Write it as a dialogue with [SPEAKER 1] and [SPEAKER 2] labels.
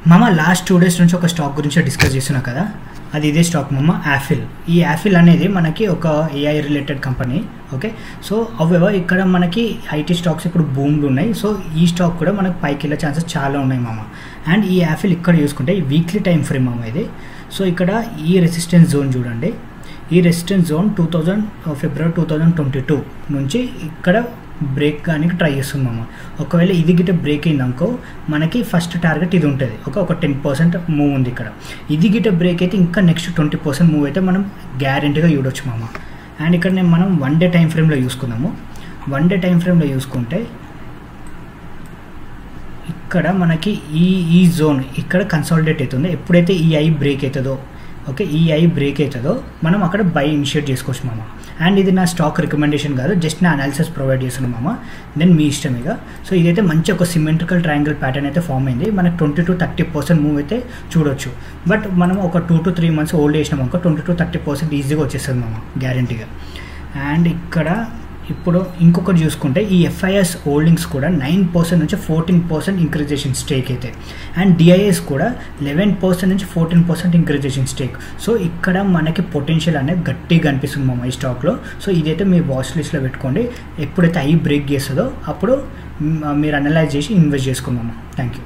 [SPEAKER 1] మామ last 2 days నుంచి ఒక స్టాక్ గురించి డిస్కస్ చేస్తున్నా కదా, అది ఇదే స్టాక్ మామ, యాపిల్. ఈ యాపిల్ అనేది మనకి ఒక AI related company. Okay, so అవేవో ఇక్కడ మనకి ఐటీ స్టాక్స్ ఇప్పుడు బూమ్లు ఉన్నాయి. సో ఈ స్టాక్ కూడా మనకు పైకి వెళ్ళే ఛాన్సెస్ చాలా ఉన్నాయి మామ. అండ్ ఈ యాపిల్ ఇక్కడ చూసుకుంటే ఈ వీక్లీ టైం ఫ్రేమ్ మామ ఇది. సో ఇక్కడ ఈ రెసిస్టెన్స్ జోన్ చూడండి, ఈ రెసిస్టెన్స్ జోన్ ఫిబ్రవరి 2022 నుంచి ఇక్కడ బ్రేక్ కానీ ట్రై చేస్తున్నాము. ఒకవేళ ఇది గిట్ట బ్రేక్ అయిందనుకో మనకి ఫస్ట్ టార్గెట్ ఇది ఉంటుంది, ఒక 10% మూవ్ ఉంది ఇక్కడ. ఇది గిట్ట బ్రేక్ అయితే ఇంకా నెక్స్ట్ 20% మూవ్ అయితే మనం గ్యారెంటీగా చూడొచ్చు మామ. అండ్ ఇక్కడ మనం 1 day టైం ఫ్రేమ్లో చూసుకుందాము. 1 day టైం ఫ్రేమ్లో చూసుకుంటే ఇక్కడ మనకి ఈ జోన్ ఇక్కడ కన్సాలిడేట్ అవుతుంది. ఎప్పుడైతే ఈ ఐ బ్రేక్ అవుతుందో, ఓకే, ఈ ఐ బ్రేక్ అవుతుందో మనం అక్కడ బై ఇనిషియేట్ చేసుకోవచ్చు మామ. అండ్ ఇది నా స్టాక్ రికమెండేషన్ కాదు, జస్ట్ నా అనాలిసిస్ ప్రొవైడ్ చేస్తున్నాను మామ. దెన్ మీ ఇష్టం ఇక. సో ఇదైతే మంచి ఒక సిమెట్రికల్ ట్రయాంగిల్ ప్యాటర్న్ అయితే ఫామ్ అయింది. మనకు 20-30% మూవ్ అయితే చూడొచ్చు. బట్ మనం ఒక 2 to 3 months హోల్డ్ చేసినాం అనుకో 20-30% ఈజీగా వచ్చేస్తుంది మామ, గ్యారంటీగా. అండ్ ఇక్కడ ఇప్పుడు ఇంకొకటి చూసుకుంటే ఈ ఎఫ్ఐఎస్ హోల్డింగ్స్ కూడా 9% నుంచి 14% ఇంక్రీజ్ చేసిన స్టేక్ అయితే. అండ్ డిఐఎస్ కూడా 11% నుంచి 14% ఇంక్రీజ్ చేసిన స్టేక్. సో ఇక్కడ మనకి పొటెన్షియల్ అనేది గట్టిగా అనిపిస్తుంది మామ ఈ స్టాక్లో. సో ఇదైతే మీ వాచ్ లిస్ట్లో పెట్టుకోండి. ఎప్పుడైతే ఐ బ్రేక్ చేస్తుందో అప్పుడు మీరు అనలైజ్ చేసి ఇన్వెస్ట్ చేసుకున్నాము. Thank you.